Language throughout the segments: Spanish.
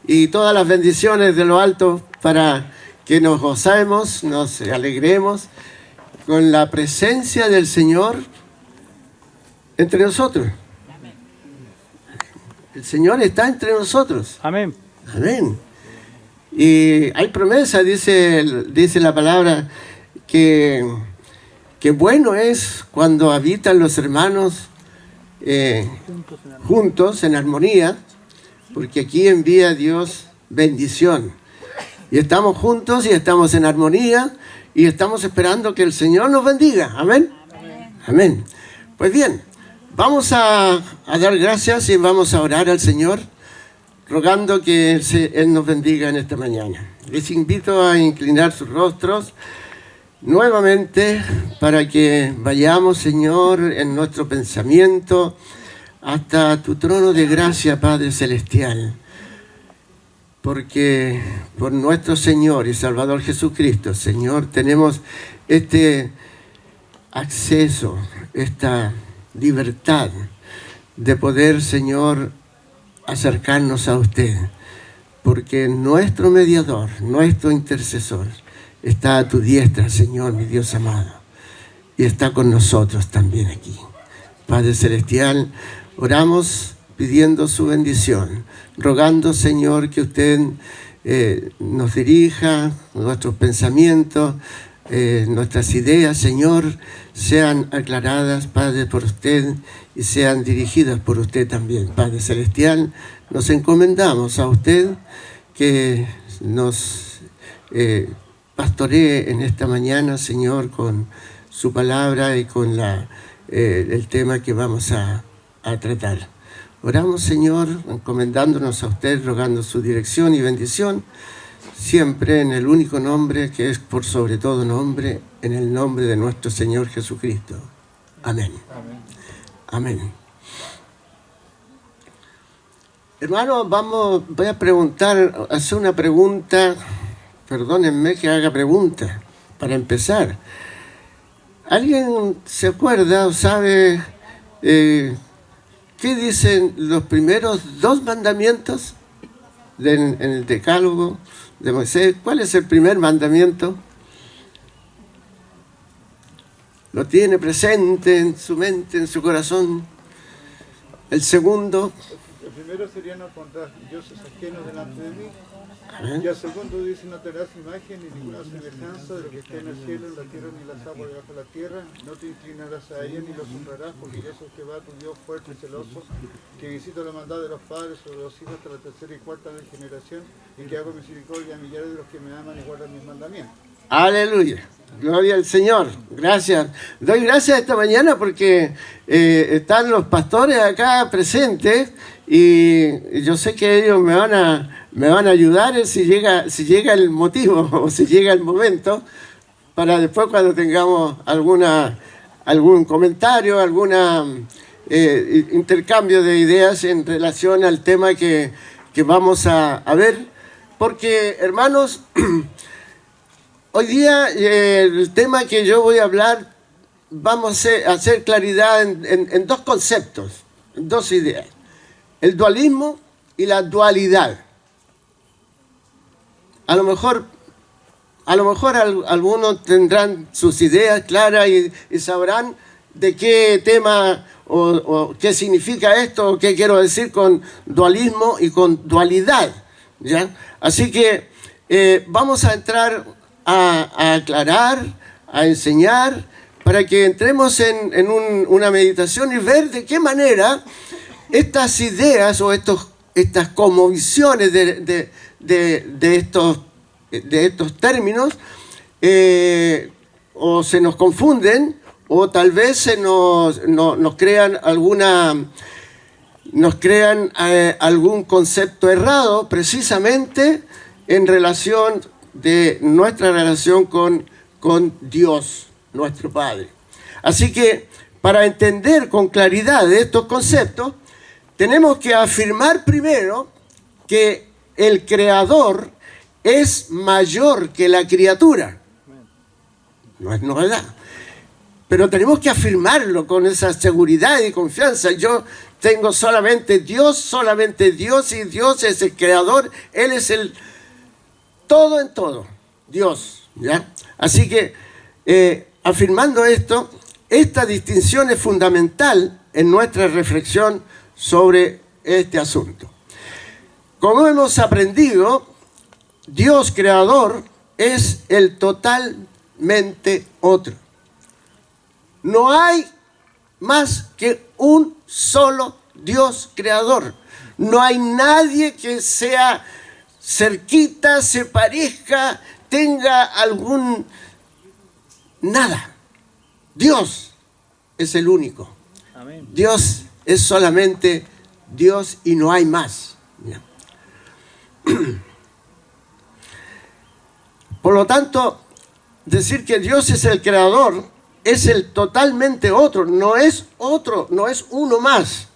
y todas las bendiciones de lo alto para que nos gozemos, nos alegremos con la presencia del Señor entre nosotros. El Señor está entre nosotros. Amén. Amén. Y hay promesa, dice la palabra, que bueno es cuando habitan los hermanos juntos en armonía, porque aquí envía Dios bendición. Y estamos juntos y estamos en armonía y estamos esperando que el Señor nos bendiga. Amén. Amén. Amén. Pues bien, vamos a dar gracias y vamos a orar al Señor, rogando que Él nos bendiga en esta mañana. Les invito a inclinar sus rostros nuevamente para que vayamos, Señor, en nuestro pensamiento hasta tu trono de gracia, Padre Celestial. Porque por nuestro Señor y Salvador Jesucristo, Señor, tenemos este acceso, esta libertad de poder, Señor, acercarnos a usted, porque nuestro mediador, nuestro intercesor, está a tu diestra, Señor, mi Dios amado, y está con nosotros también aquí. Padre Celestial, oramos pidiendo su bendición, rogando, Señor, que usted nos dirija, nuestros pensamientos, nuestras ideas, Señor, sean aclaradas, Padre, por usted y sean dirigidas por usted también. Padre Celestial, nos encomendamos a usted que nos pastoree en esta mañana, Señor, con su palabra y con el tema que vamos a tratar. Oramos, Señor, encomendándonos a usted, rogando su dirección y bendición, siempre en el único nombre que es por sobre todo nombre, en el nombre de nuestro Señor Jesucristo. Amén. Amén. Amén. Hermano, voy a hacer una pregunta. Perdónenme que haga pregunta para empezar. ¿Alguien se acuerda o sabe qué dicen los primeros 2 mandamientos en el Decálogo de Moisés? ¿Cuál es el primer mandamiento? ¿Lo tiene presente en su mente, en su corazón? El segundo. El primero sería: no pondrás dioses ajenos delante de mí. Amén. Y el segundo dice: no te harás imagen ni ninguna semejanza de lo que está en el cielo, en la tierra, ni las aguas debajo de la tierra. No te inclinarás a ella ni los honrarás, porque yo soy Jehová, tu Dios fuerte y celoso, que visito la maldad de los padres sobre los hijos hasta la tercera y cuarta generación, y que hago misericordia a millares de los que me aman y guardan mis mandamientos. Aleluya. Gloria al Señor. Gracias. Doy gracias esta mañana porque están los pastores acá presentes y yo sé que ellos me van a ayudar si llega el motivo o si llega el momento, para después, cuando tengamos algún comentario, intercambio de ideas en relación al tema que vamos a ver. Porque, hermanos, hoy día el tema que yo voy a hablar, vamos a hacer claridad en 2 conceptos, en 2 ideas: el dualismo y la dualidad. A lo mejor algunos tendrán sus ideas claras y sabrán de qué tema o qué significa esto, o qué quiero decir con dualismo y con dualidad, ¿ya? Así que vamos a entrar a aclarar, a enseñar, para que entremos en una meditación y ver de qué manera estas ideas o estas cosmovisiones de estos términos o se nos confunden, o tal vez nos crean algún concepto errado, precisamente en relación de nuestra relación con Dios, nuestro Padre. Así que, para entender con claridad estos conceptos, tenemos que afirmar primero que el Creador es mayor que la criatura. No es novedad. pero tenemos que afirmarlo con esa seguridad y confianza. Yo tengo solamente Dios y Dios es el creador, Él es el todo en todo, Dios, ¿ya? Así que afirmando esto, esta distinción es fundamental en nuestra reflexión sobre este asunto. Como hemos aprendido, Dios creador es el totalmente otro. No hay más que un solo Dios creador. No hay nadie que sea cerquita, se parezca, tenga algún... nada. Dios es el único. Amén. Dios es solamente Dios y no hay más. Por lo tanto, decir que Dios es el creador es el totalmente otro, no es uno más.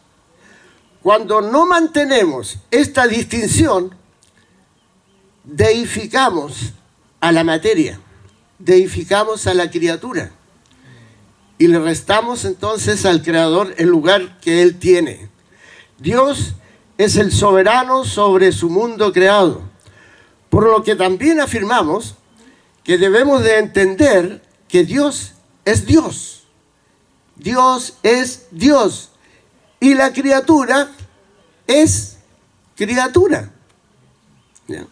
Cuando no mantenemos esta distinción, deificamos a la materia, deificamos a la criatura y le restamos entonces al Creador el lugar que Él tiene. Dios es el soberano sobre su mundo creado, por lo que también afirmamos que debemos de entender que Dios es Dios. Dios es Dios y la criatura es criatura. ¿Ya?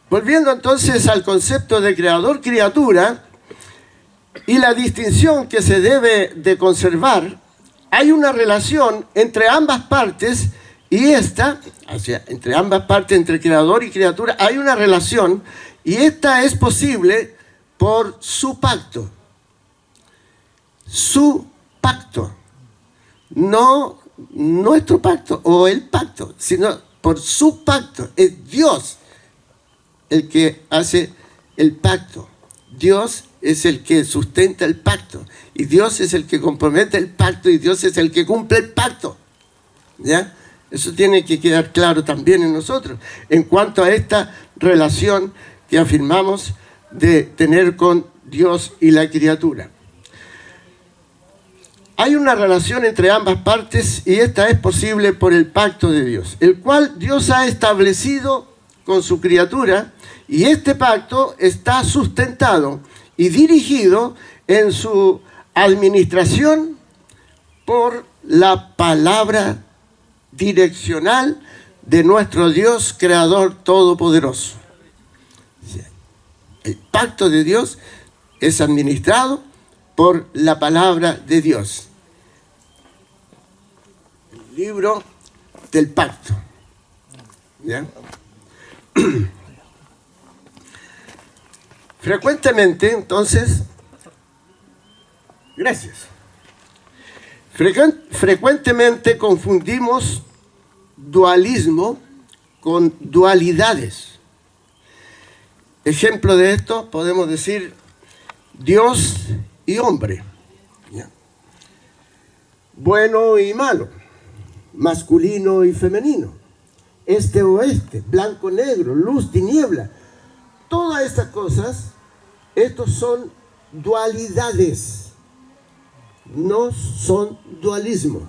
Volviendo entonces al concepto de creador-criatura y la distinción que se debe de conservar, hay una relación entre ambas partes y entre ambas partes, entre creador y criatura, hay una relación y esta es posible por su pacto. Su pacto. No nuestro pacto o el pacto, sino por su pacto. Es Dios el que hace el pacto. Dios es el que sustenta el pacto. Y Dios es el que compromete el pacto y Dios es el que cumple el pacto. ¿Ya? Eso tiene que quedar claro también en nosotros en cuanto a esta relación que afirmamos de tener con Dios y la criatura. Hay una relación entre ambas partes y esta es posible por el pacto de Dios, el cual Dios ha establecido con su criatura, y este pacto está sustentado y dirigido en su administración por la palabra direccional de nuestro Dios creador todopoderoso. El pacto de Dios es administrado por la palabra de Dios. El libro del pacto. ¿Ya? Frecuentemente, entonces, gracias. Frecuentemente confundimos dualismo con dualidades. Ejemplo de esto podemos decir Dios y hombre, ¿ya? Bueno y malo, masculino y femenino, este oeste, blanco negro, luz, tiniebla. Todas estas cosas, estos son dualidades, no son dualismo,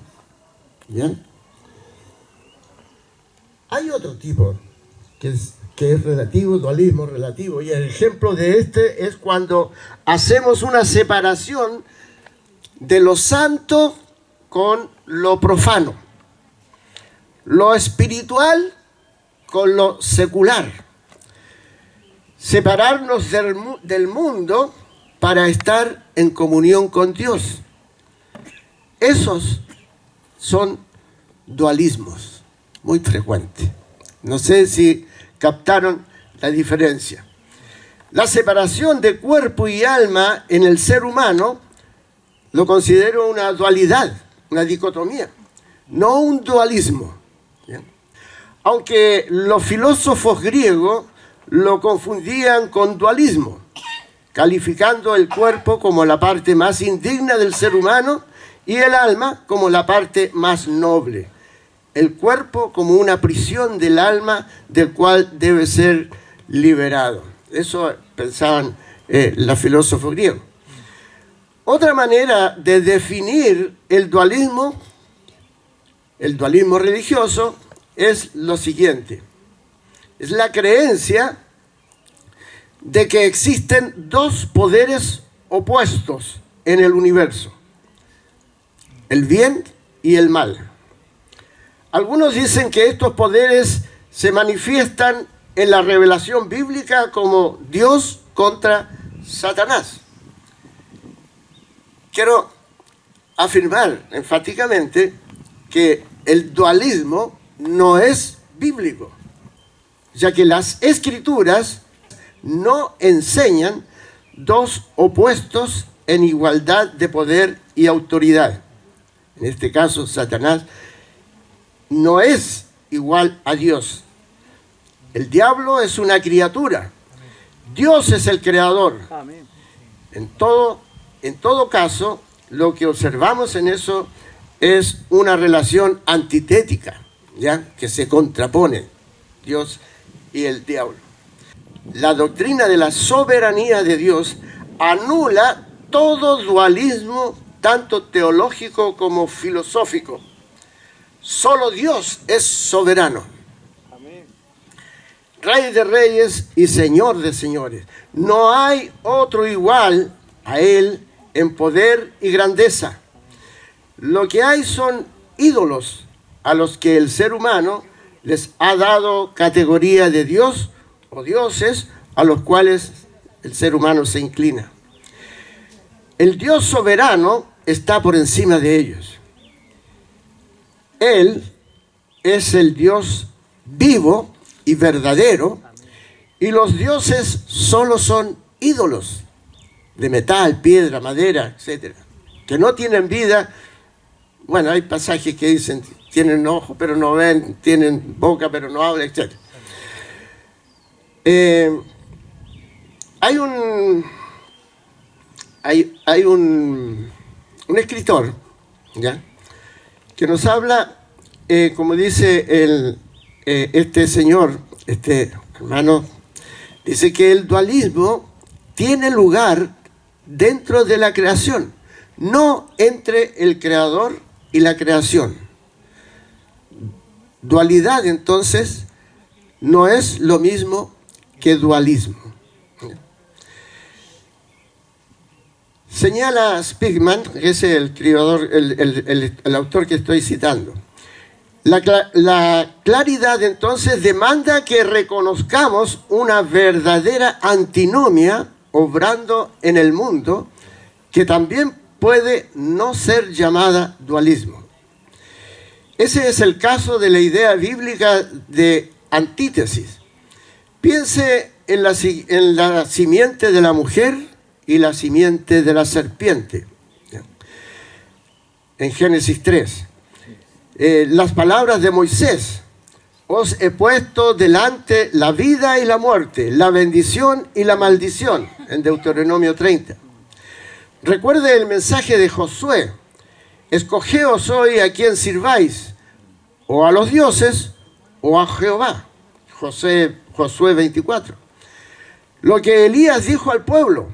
¿ya? Hay otro tipo que es relativo, dualismo relativo, y el ejemplo de este es cuando hacemos una separación de lo santo con lo profano, lo espiritual con lo secular, separarnos del mundo para estar en comunión con Dios. Esos son dualismos muy frecuentes. No sé si captaron la diferencia. La separación de cuerpo y alma en el ser humano lo considero una dualidad, una dicotomía, no un dualismo. ¿Bien? Aunque los filósofos griegos lo confundían con dualismo, calificando el cuerpo como la parte más indigna del ser humano y el alma como la parte más noble. El cuerpo como una prisión del alma del cual debe ser liberado. Eso pensaban los filósofos griegos. Otra manera de definir el dualismo religioso, es lo siguiente. Es la creencia de que existen dos poderes opuestos en el universo: el bien y el mal. Algunos dicen que estos poderes se manifiestan en la revelación bíblica como Dios contra Satanás. Quiero afirmar enfáticamente que el dualismo no es bíblico, ya que las Escrituras no enseñan dos opuestos en igualdad de poder y autoridad. En este caso, Satanás no es igual a Dios. El diablo es una criatura. Dios es el creador. En todo caso, lo que observamos en eso es una relación antitética, ¿ya? Que se contrapone Dios y el diablo. La doctrina de la soberanía de Dios anula todo dualismo, tanto teológico como filosófico. Solo Dios es soberano. Rey de reyes y Señor de señores. No hay otro igual a Él en poder y grandeza. Lo que hay son ídolos a los que el ser humano les ha dado categoría de Dios o dioses, a los cuales el ser humano se inclina. El Dios soberano está por encima de ellos. Él es el Dios vivo y verdadero, y los dioses solo son ídolos de metal, piedra, madera, etc., que no tienen vida. Bueno, hay pasajes que dicen tienen ojos pero no ven, tienen boca pero no hablan, etc. Hay un escritor, ¿ya?, que nos habla, como dice este señor, este hermano, dice que el dualismo tiene lugar dentro de la creación, no entre el creador y la creación. Dualidad, entonces, no es lo mismo que dualismo. Señala Spigman, que es el escritor, el autor que estoy citando. La claridad, entonces, demanda que reconozcamos una verdadera antinomia obrando en el mundo, que también puede no ser llamada dualismo. Ese es el caso de la idea bíblica de antítesis. Piense en la simiente de la mujer y la simiente de la serpiente. En Génesis 3. Las palabras de Moisés: os he puesto delante la vida y la muerte, la bendición y la maldición, en Deuteronomio 30. Recuerde el mensaje de Josué: escogeos hoy a quien sirváis, o a los dioses o a Jehová. Josué 24. Lo que Elías dijo al pueblo: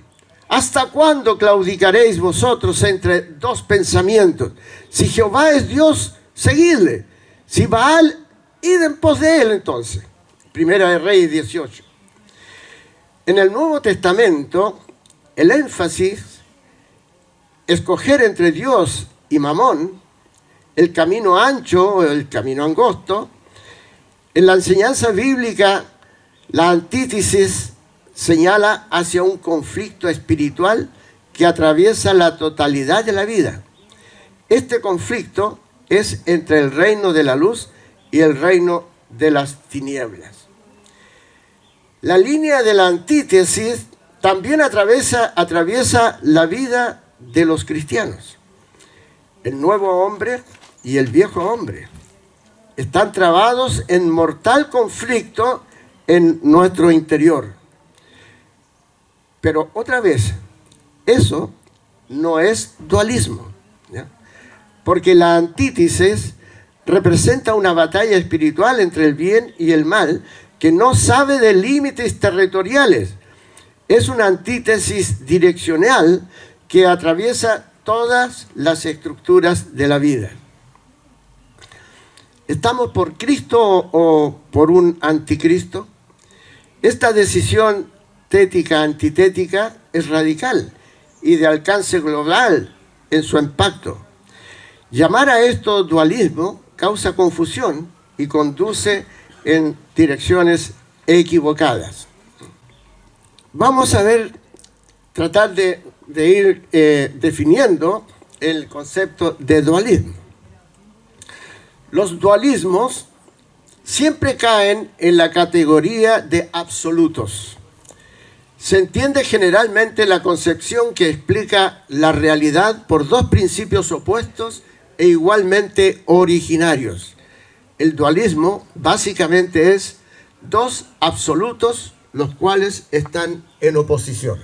¿hasta cuándo claudicaréis vosotros entre dos pensamientos? Si Jehová es Dios, seguidle. Si Baal, id en pos de él. Entonces, Primera de Reyes 18. En el Nuevo Testamento, el énfasis, escoger entre Dios y Mamón, el camino ancho o el camino angosto. En la enseñanza bíblica, la antítesis señala hacia un conflicto espiritual que atraviesa la totalidad de la vida. Este conflicto es entre el reino de la luz y el reino de las tinieblas. La línea de la antítesis también atraviesa la vida de los cristianos. El nuevo hombre y el viejo hombre están trabados en mortal conflicto en nuestro interior. Pero otra vez, eso no es dualismo, ¿ya? Porque la antítesis representa una batalla espiritual entre el bien y el mal que no sabe de límites territoriales. Es una antítesis direccional que atraviesa todas las estructuras de la vida. ¿Estamos por Cristo o por un anticristo? Esta decisión tética-antitética es radical y de alcance global en su impacto. Llamar a esto dualismo causa confusión y conduce en direcciones equivocadas. Vamos a tratar de ir definiendo el concepto de dualismo. Los dualismos siempre caen en la categoría de absolutos. Se entiende generalmente la concepción que explica la realidad por dos principios opuestos e igualmente originarios. El dualismo básicamente es dos absolutos los cuales están en oposición.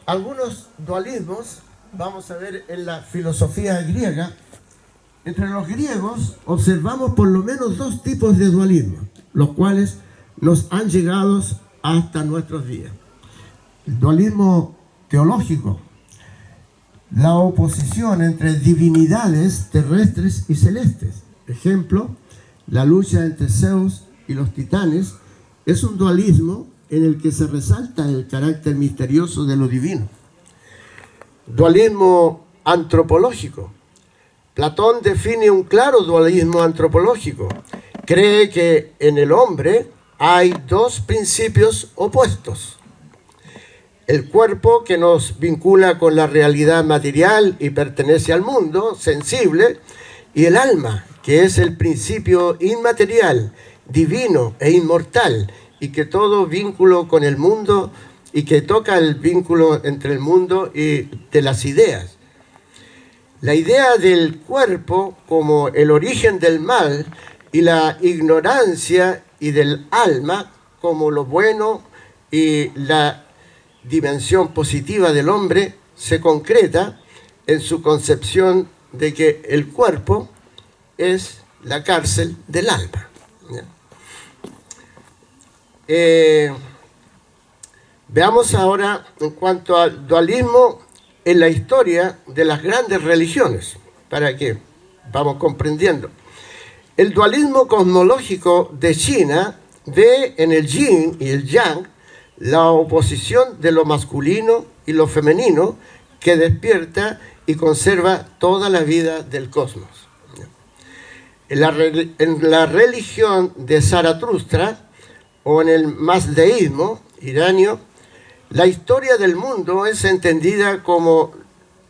Algunos dualismos vamos a ver en la filosofía griega. Entre los griegos observamos por lo menos dos tipos de dualismo, los cuales nos han llegado hasta nuestros días. El dualismo teológico, la oposición entre divinidades terrestres y celestes. Ejemplo, la lucha entre Zeus y los titanes es un dualismo en el que se resalta el carácter misterioso de lo divino. Dualismo antropológico. Platón define un claro dualismo antropológico. Cree que en el hombre hay dos principios opuestos. El cuerpo, que nos vincula con la realidad material y pertenece al mundo sensible, y el alma, que es el principio inmaterial, divino e inmortal, y que todo vínculo con el mundo, y que toca el vínculo entre el mundo y de las ideas. La idea del cuerpo como el origen del mal y la ignorancia y del alma como lo bueno y la dimensión positiva del hombre se concreta en su concepción de que el cuerpo es la cárcel del alma. Veamos ahora en cuanto al dualismo en la historia de las grandes religiones, para que vamos comprendiendo. El dualismo cosmológico de China ve en el yin y el yang la oposición de lo masculino y lo femenino que despierta y conserva toda la vida del cosmos. En la religión de Zaratustra o en el mazdeísmo iranio, la historia del mundo es entendida como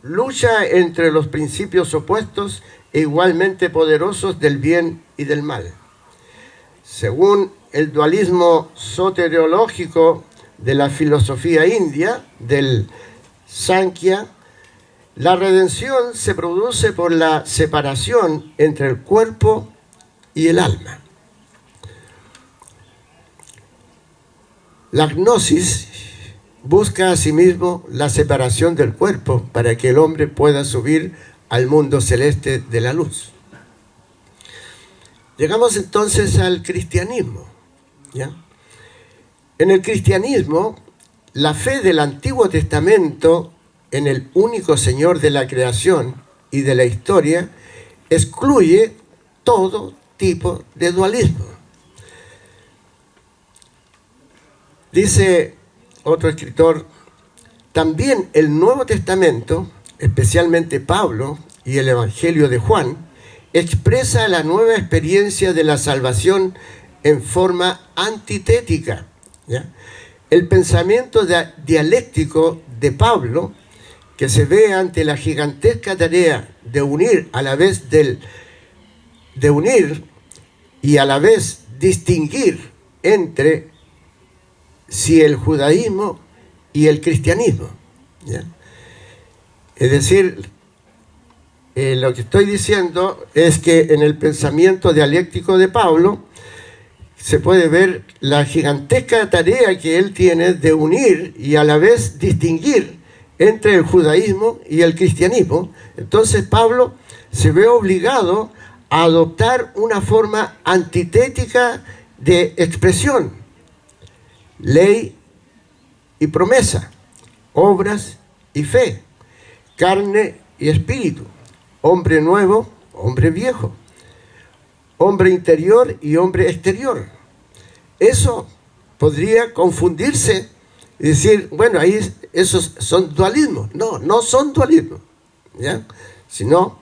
lucha entre los principios opuestos e igualmente poderosos del bien y del mal. Según el dualismo soteriológico de la filosofía india, del Sankhya, la redención se produce por la separación entre el cuerpo y el alma. La gnosis busca asimismo la separación del cuerpo para que el hombre pueda subir al mundo celeste de la luz. Llegamos entonces al cristianismo, ¿ya? En el cristianismo, la fe del Antiguo Testamento en el único Señor de la creación y de la historia excluye todo tipo de dualismo. Dice otro escritor, también el Nuevo Testamento, especialmente Pablo y el Evangelio de Juan, expresa la nueva experiencia de la salvación en forma antitética, ¿ya? El pensamiento dialéctico de Pablo, que se ve ante la gigantesca tarea de unir a la vez de unir y a la vez distinguir entre si el judaísmo y el cristianismo, ¿ya? Es decir, lo que estoy diciendo es que en el pensamiento dialéctico de Pablo se puede ver la gigantesca tarea que él tiene de unir y a la vez distinguir entre el judaísmo y el cristianismo. Entonces Pablo se ve obligado a adoptar una forma antitética de expresión. Ley y promesa, obras y fe, carne y espíritu, hombre nuevo, hombre viejo, hombre interior y hombre exterior. Eso podría confundirse y decir, bueno, ahí esos son dualismos. No, no son dualismos, ¿ya? Sino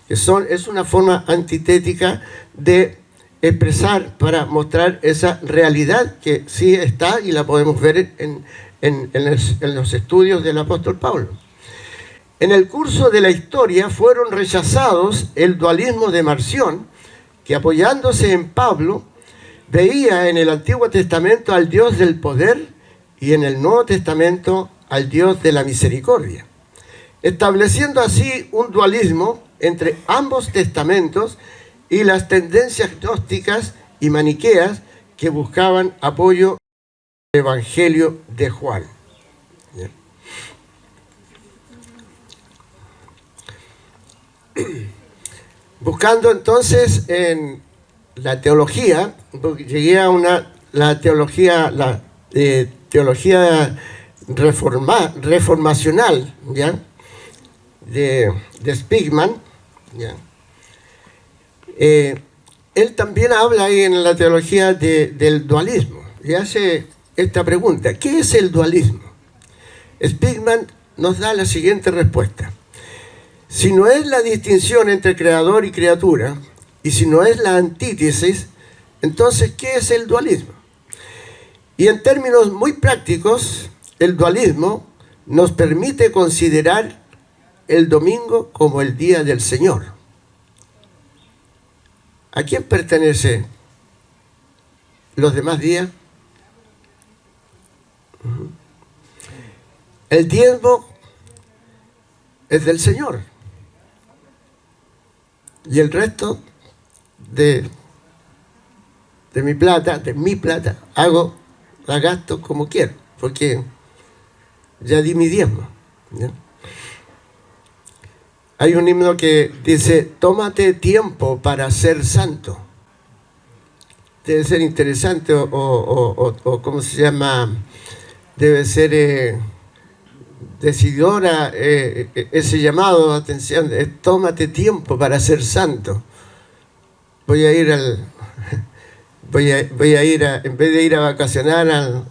que es una forma antitética de expresar para mostrar esa realidad que sí está y la podemos ver en los estudios del apóstol Pablo. En el curso de la historia fueron rechazados el dualismo de Marción, que apoyándose en Pablo, veía en el Antiguo Testamento al Dios del poder y en el Nuevo Testamento al Dios de la misericordia, estableciendo así un dualismo entre ambos testamentos y las tendencias gnósticas y maniqueas que buscaban apoyo al Evangelio de Juan. Buscando entonces en la teología, llegué a la teología reformacional, ¿ya? De Spigman, ¿ya? Él también habla ahí en la teología del dualismo y hace esta pregunta: ¿qué es el dualismo? Spigman nos da la siguiente respuesta: si no es la distinción entre creador y criatura, y si no es la antítesis, entonces, ¿qué es el dualismo? Y en términos muy prácticos, el dualismo nos permite considerar el domingo como el día del Señor. ¿A quién pertenecen los demás días? El diezmo es del Señor. Y el resto de mi plata, la gasto como quiero, porque ya di mi diezmo, ¿ya? Hay un himno que dice: tómate tiempo para ser santo. Debe ser interesante, o ¿cómo se llama? Debe ser decidora ese llamado de atención, tómate tiempo para ser santo. Voy a ir en vez de ir a vacacionar a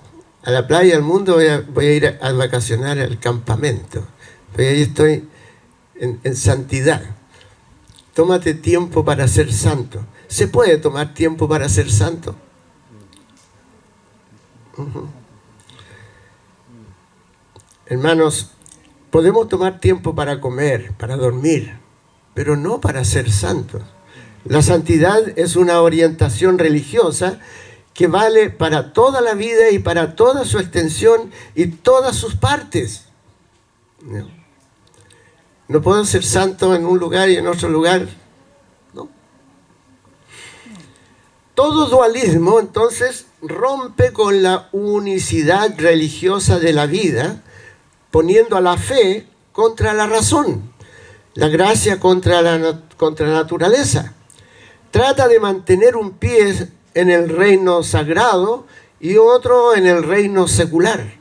la playa, al mundo, voy a ir a vacacionar al campamento. Pues ahí estoy en santidad. Tómate tiempo para ser santo. ¿Se puede tomar tiempo para ser santo? Hermanos, podemos tomar tiempo para comer, para dormir, pero no para ser santos. La santidad es una orientación religiosa que vale para toda la vida y para toda su extensión y todas sus partes. No puedo ser santo en un lugar y en otro lugar. No. Todo dualismo, entonces, rompe con la unicidad religiosa de la vida, poniendo a la fe contra la razón, la gracia contra la naturaleza. Trata de mantener un pie en el reino sagrado y otro en el reino secular.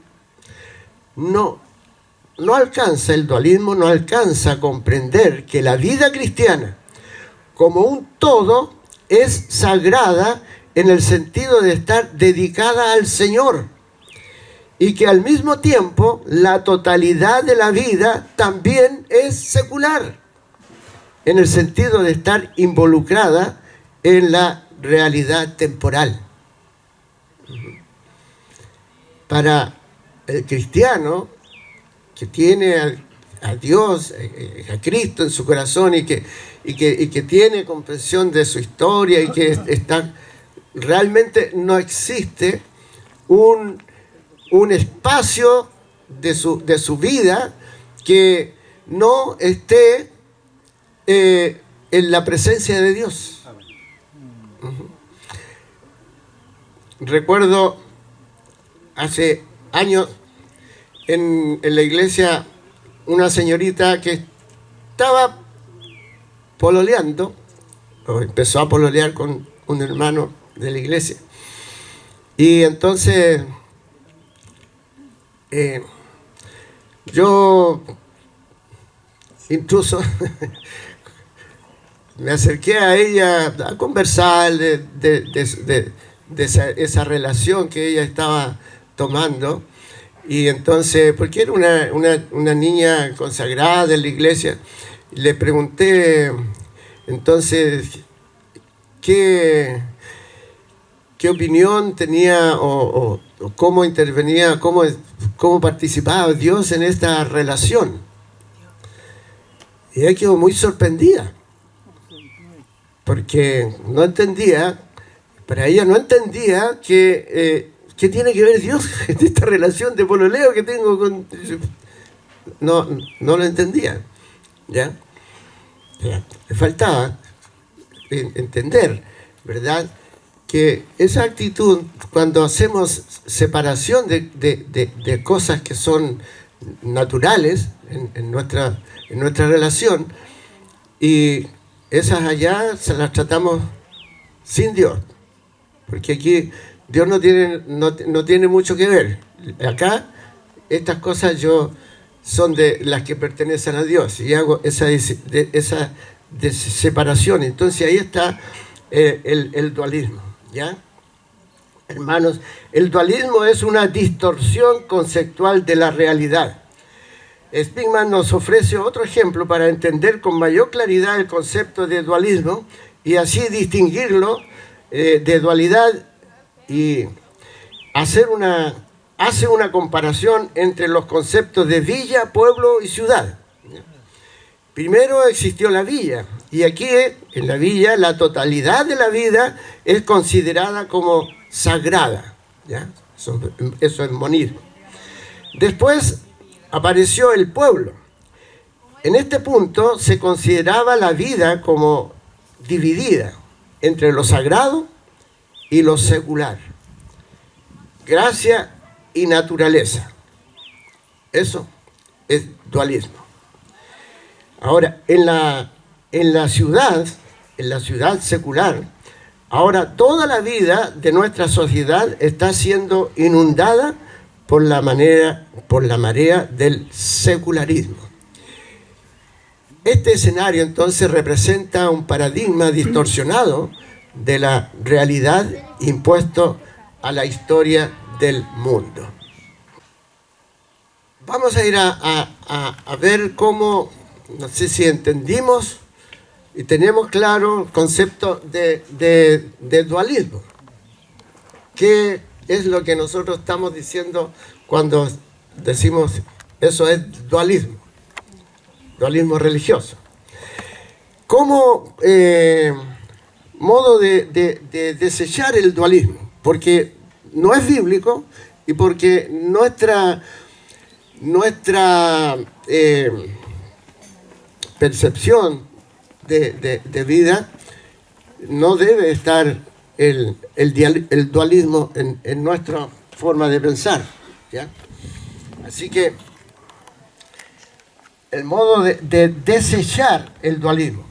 No alcanza el dualismo, no alcanza a comprender que la vida cristiana como un todo es sagrada en el sentido de estar dedicada al Señor, y que al mismo tiempo la totalidad de la vida también es secular, en el sentido de estar involucrada en la realidad temporal. Para el cristiano que tiene a Dios, a Cristo en su corazón, y que tiene comprensión de su historia, y que realmente no existe un espacio de su vida que no esté en la presencia de Dios. Recuerdo hace años en la iglesia una señorita que estaba pololeando, o empezó a pololear con un hermano de la iglesia, y entonces Yo incluso me acerqué a ella a conversar de esa relación que ella estaba tomando. Y entonces, porque era una niña consagrada en la iglesia, le pregunté entonces qué opinión tenía o cómo intervenía, cómo participaba Dios en esta relación. Y ella quedó muy sorprendida, porque no entendía, para ella no entendía que ¿qué tiene que ver Dios en esta relación de pololeo que tengo con...? No lo entendía, ¿ya? Le faltaba entender, ¿verdad? Que esa actitud, cuando hacemos separación de cosas que son naturales en nuestra relación, y esas allá se las tratamos sin Dios, porque aquí Dios no tiene mucho que ver. Acá estas cosas son de las que pertenecen a Dios, y hago esa separación. Entonces ahí está el dualismo, ¿ya? Hermanos, el dualismo es una distorsión conceptual de la realidad. Spingman nos ofrece otro ejemplo para entender con mayor claridad el concepto de dualismo y así distinguirlo de dualidad, y hace una comparación entre los conceptos de villa, pueblo y ciudad. Primero existió la villa, y aquí en la villa la totalidad de la vida es considerada como sagrada, ¿ya? Eso es monismo. Después apareció el pueblo. En este punto se consideraba la vida como dividida entre lo sagrado y lo secular, gracia y naturaleza. Eso es dualismo. Ahora, en la ciudad secular, ahora toda la vida de nuestra sociedad está siendo inundada por la marea del secularismo. Este escenario entonces representa un paradigma distorsionado de la realidad impuesto a la historia del mundo. Vamos a ir a ver cómo, no sé si entendimos y tenemos claro el concepto de dualismo. ¿Qué es lo que nosotros estamos diciendo cuando decimos eso es dualismo? Dualismo religioso. ¿Cómo modo de desechar el dualismo? Porque no es bíblico y porque nuestra percepción de vida no debe estar el dualismo en nuestra forma de pensar, ¿ya? Así que el modo de desechar el dualismo.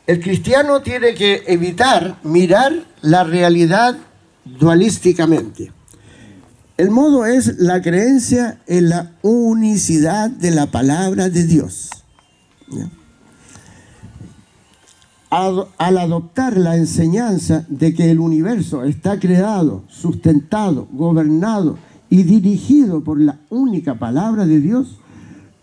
El cristiano tiene que evitar mirar la realidad dualísticamente. El modo es la creencia en la unicidad de la palabra de Dios, ¿ya? Al adoptar la enseñanza de que el universo está creado, sustentado, gobernado y dirigido por la única palabra de Dios,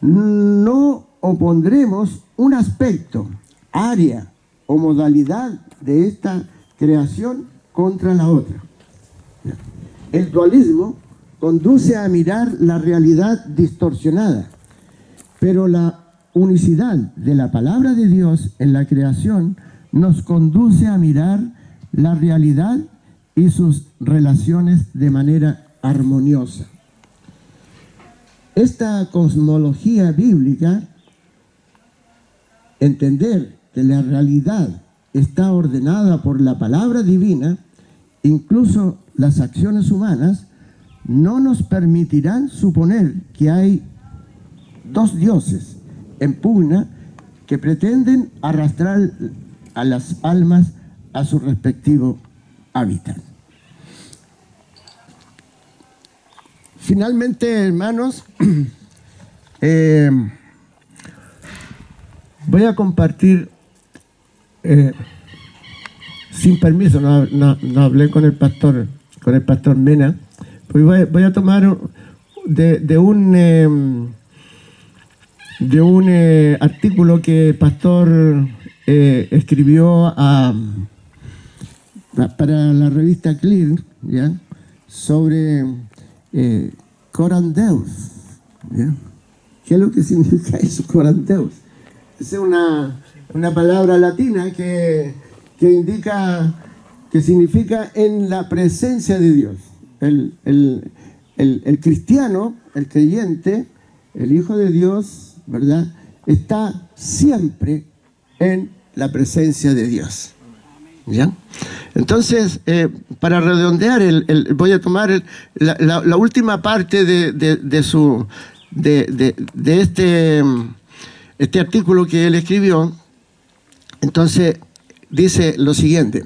no opondremos un aspecto, área o modalidad de esta creación contra la otra. El dualismo conduce a mirar la realidad distorsionada, pero la unicidad de la palabra de Dios en la creación nos conduce a mirar la realidad y sus relaciones de manera armoniosa. Esta cosmología bíblica, entender que la realidad está ordenada por la palabra divina, incluso las acciones humanas, no nos permitirán suponer que hay dos dioses en pugna que pretenden arrastrar a las almas a su respectivo hábitat. finalmente, hermanos, voy a compartir, sin permiso, no hablé con el pastor Mena, pues voy a tomar de un artículo que el pastor escribió para la revista Clear, ¿ya? Sobre Coram Deus, ¿ya? ¿Qué es lo que significa eso, Coram Deus? Es una palabra latina que indica, que significa en la presencia de Dios. El cristiano, el creyente, el Hijo de Dios, ¿verdad?, está siempre en la presencia de Dios. ¿Ya? Entonces, para redondear, voy a tomar la última parte de este artículo que él escribió. Entonces, dice lo siguiente: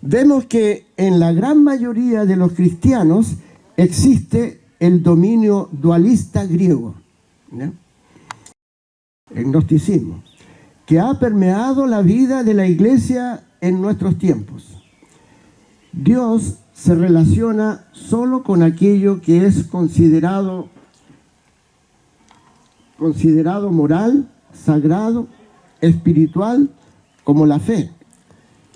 vemos que en la gran mayoría de los cristianos existe el dominio dualista griego, ¿ya?, el gnosticismo, que ha permeado la vida de la iglesia en nuestros tiempos. Dios se relaciona solo con aquello que es considerado moral, sagrado, espiritual, como la fe,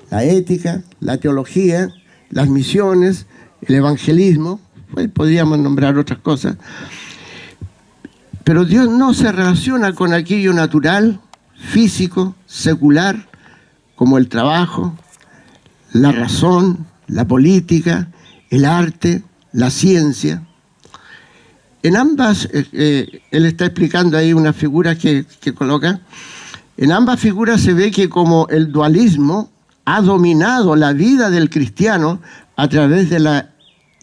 la ética, la teología, las misiones, el evangelismo, pues podríamos nombrar otras cosas. Pero Dios no se relaciona con aquello natural, físico, secular, como el trabajo, la razón, la política, el arte, la ciencia. En ambas, él está explicando ahí unas figuras que coloca. En ambas figuras se ve que como el dualismo ha dominado la vida del cristiano a través de la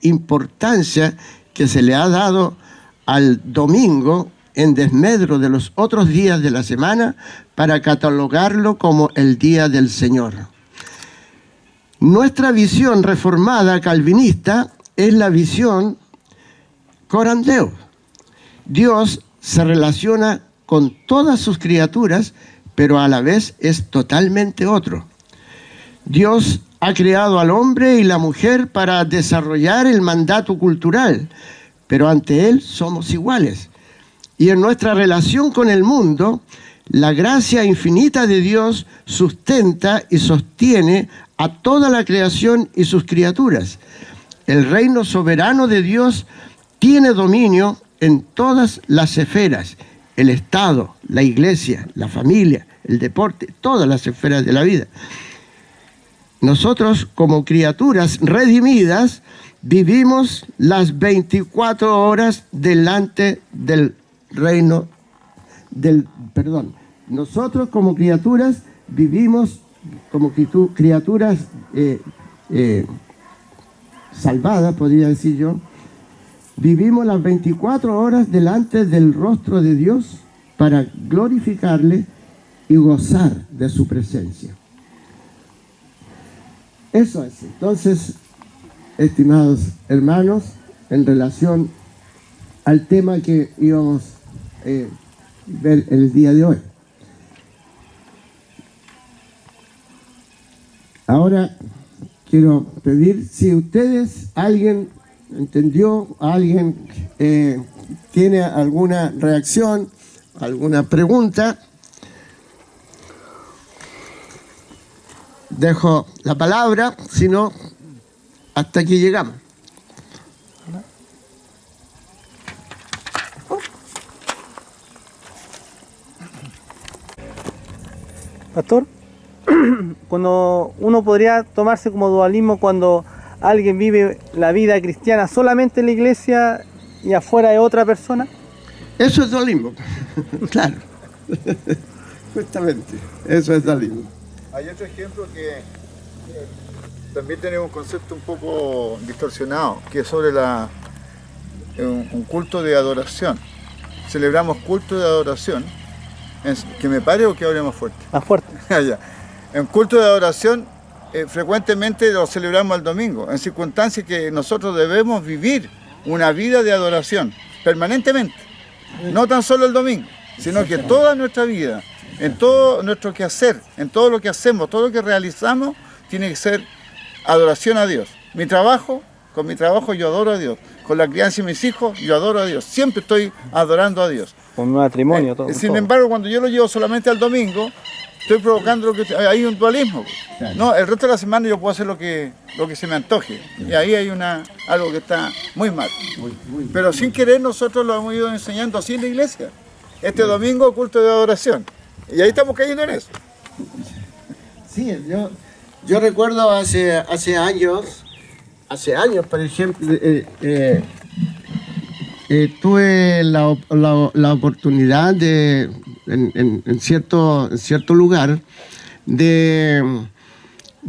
importancia que se le ha dado al domingo en desmedro de los otros días de la semana para catalogarlo como el día del Señor. Nuestra visión reformada calvinista es la visión Coram Deo. Dios se relaciona con todas sus criaturas, pero a la vez es totalmente otro. Dios ha creado al hombre y la mujer para desarrollar el mandato cultural, pero ante Él somos iguales. Y en nuestra relación con el mundo, la gracia infinita de Dios sustenta y sostiene a toda la creación y sus criaturas. El reino soberano de Dios tiene dominio en todas las esferas: el Estado, la iglesia, la familia, el deporte, todas las esferas de la vida. Nosotros, como criaturas redimidas, vivimos las 24 horas delante del reino Nosotros, como criaturas, vivimos como criaturas salvadas, podría decir yo. Vivimos las 24 horas delante del rostro de Dios para glorificarle y gozar de su presencia. Eso es. Entonces, estimados hermanos, en relación al tema que íbamos a ver el día de hoy. Ahora quiero pedir, si ustedes, alguien entendió, alguien tiene alguna reacción, alguna pregunta, dejo la palabra, si no, hasta aquí llegamos. Pastor, cuando uno podría tomarse como dualismo cuando alguien vive la vida cristiana solamente en la iglesia y afuera de otra persona. Eso es dualismo, claro, justamente, eso es dualismo. Hay otro ejemplo que también tenemos un concepto un poco distorsionado, que es sobre un culto de adoración. Celebramos culto de adoración, que me pare o que hable más fuerte. Más fuerte. Ya. En culto de adoración frecuentemente lo celebramos el domingo, en circunstancias que nosotros debemos vivir una vida de adoración, permanentemente. No tan solo el domingo, sino que toda nuestra vida, en todo nuestro quehacer, en todo lo que hacemos, todo lo que realizamos, tiene que ser adoración a Dios. Con mi trabajo yo adoro a Dios. Con la crianza de mis hijos yo adoro a Dios. Siempre estoy adorando a Dios. Con matrimonio, todo. Sin embargo, cuando yo lo llevo solamente al domingo, estoy provocando hay un dualismo. No, el resto de la semana yo puedo hacer lo que se me antoje. Y ahí hay algo que está muy mal. Pero sin querer nosotros lo hemos ido enseñando así en la iglesia. Este domingo, culto de adoración. Y ahí estamos cayendo en eso. Sí, yo recuerdo hace años, por ejemplo, tuve la oportunidad de, en cierto lugar, de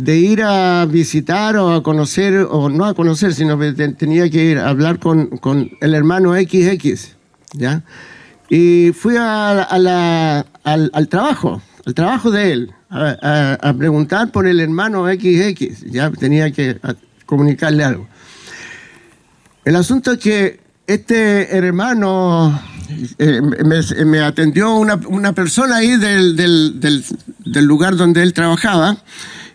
ir a visitar o a conocer, o no a conocer, sino que tenía que ir a hablar con el hermano XX, ¿ya? Y fui al trabajo de él, a preguntar por el hermano XX, ya tenía que comunicarle algo. El asunto es que este hermano me atendió una persona ahí del lugar donde él trabajaba,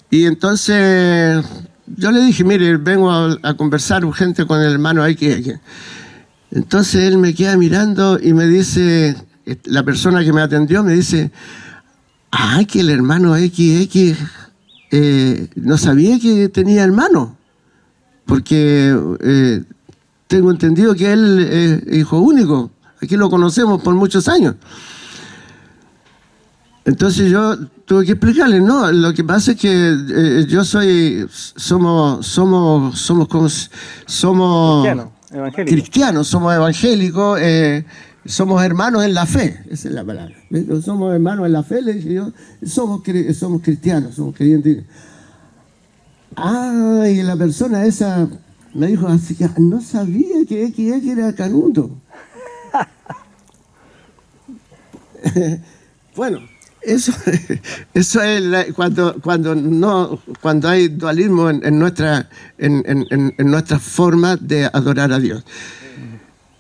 y entonces yo le dije, mire, vengo a conversar urgente con el hermano XX. Entonces él me queda mirando y me dice, la persona que me atendió me dice, que el hermano XX no sabía que tenía hermano, porque tengo entendido que él es hijo único, aquí lo conocemos por muchos años. Entonces yo tuve que explicarle, no, lo que pasa es que somos cristianos, somos evangélicos, somos hermanos en la fe, esa es la palabra. Somos hermanos en la fe, le dije yo, somos cristianos, somos creyentes. Y la persona esa me dijo así, no sabía que XX era canuto. Bueno, eso es cuando hay dualismo en nuestra forma de adorar a Dios.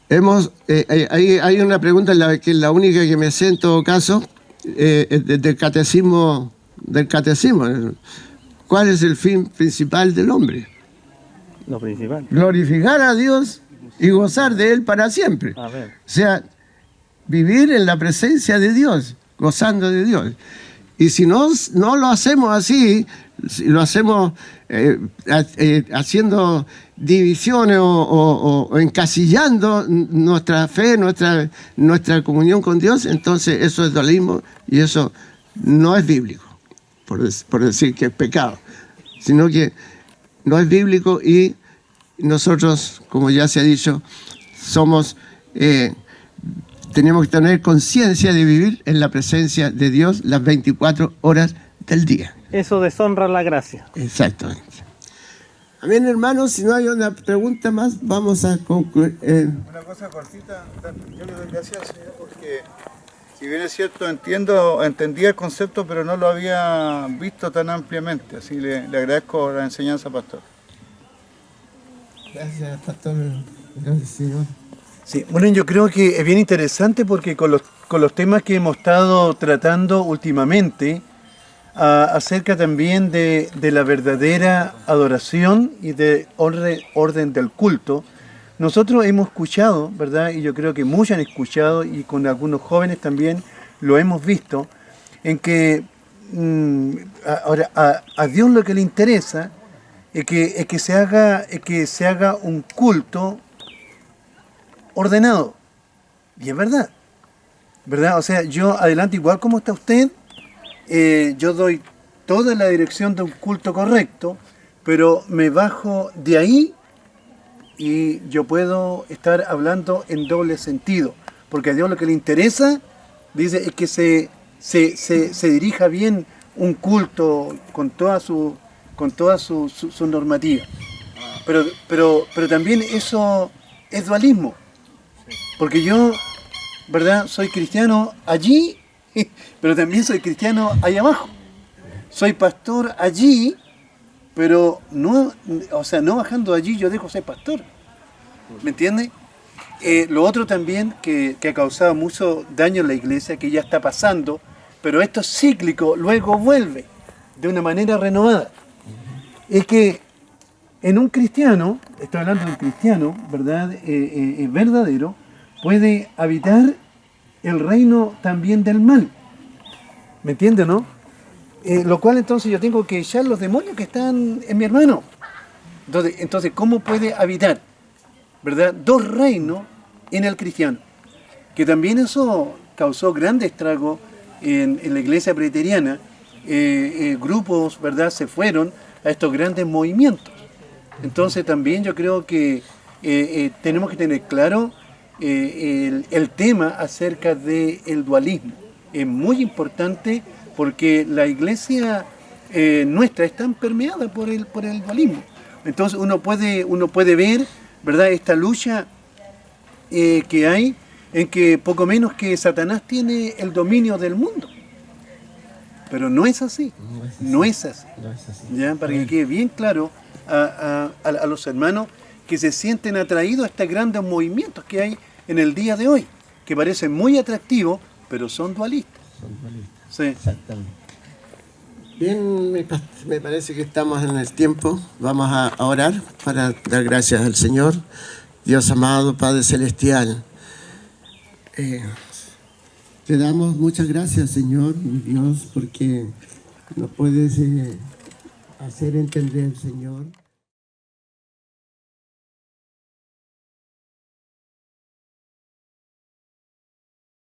Hay una pregunta que es la única que me sé en todo caso, del catecismo. ¿Cuál es el fin principal del hombre? Lo principal. Glorificar a Dios y gozar de Él para siempre. A ver. O sea, vivir en la presencia de Dios, gozando de Dios. Y si no lo hacemos así, si lo hacemos haciendo divisiones o encasillando nuestra fe, nuestra comunión con Dios, entonces eso es dualismo y eso no es bíblico, por decir que es pecado, sino que no es bíblico, y nosotros, como ya se ha dicho, tenemos que tener conciencia de vivir en la presencia de Dios las 24 horas del día. Eso deshonra la gracia. Exactamente. Amén, hermanos. Si no hay una pregunta más, vamos a concluir. Una cosa cortita, yo le doy gracias al Señor porque, si bien es cierto, entendía el concepto, pero no lo había visto tan ampliamente. Así le agradezco la enseñanza, pastor. Gracias, pastor. Gracias, Señor. Sí, bueno, yo creo que es bien interesante porque con los temas que hemos estado tratando últimamente, acerca también de la verdadera adoración y de orden del culto, nosotros hemos escuchado, ¿verdad? Y yo creo que muchos han escuchado, y con algunos jóvenes también lo hemos visto, en que ahora a Dios lo que le interesa es que se haga un culto ordenado. Y es verdad, ¿verdad? O sea, yo adelante igual como está usted, yo doy toda la dirección de un culto correcto, pero me bajo de ahí y yo puedo estar hablando en doble sentido, porque a Dios lo que le interesa, dice, es que se dirija bien un culto con toda su normativa. Pero también eso es dualismo. Porque yo, ¿verdad? Soy cristiano allí, pero también soy cristiano allá abajo. Soy pastor allí, pero no bajando allí yo dejo ser pastor. ¿Me entiende? Lo otro también que ha causado mucho daño en la iglesia, que ya está pasando, pero esto es cíclico, luego vuelve de una manera renovada. Es que en un cristiano, estoy hablando de un cristiano, ¿verdad? Verdadero, puede habitar el reino también del mal. ¿Me entiende, no? Lo cual entonces yo tengo que echar los demonios que están en mi hermano. Entonces, ¿cómo puede habitar, verdad, dos reinos en el cristiano? Que también eso causó grandes estragos en la iglesia preteriana. Grupos, ¿verdad?, se fueron a estos grandes movimientos. Entonces también yo creo que tenemos que tener claro el tema acerca del dualismo. Es muy importante porque la iglesia nuestra está permeada por el dualismo. Entonces uno puede ver, ¿verdad?, esta lucha que hay en que poco menos que Satanás tiene el dominio del mundo. Pero no es así. No es así. ¿Ya? Para que quede bien claro a los hermanos que se sienten atraídos a estos grandes movimientos que hay en el día de hoy, que parecen muy atractivos, pero son dualistas. Sí. Exactamente. Bien, me parece que estamos en el tiempo. Vamos a orar para dar gracias al Señor. Dios amado, Padre Celestial, te damos muchas gracias, Señor, Dios, porque nos puedes hacer entender, Señor.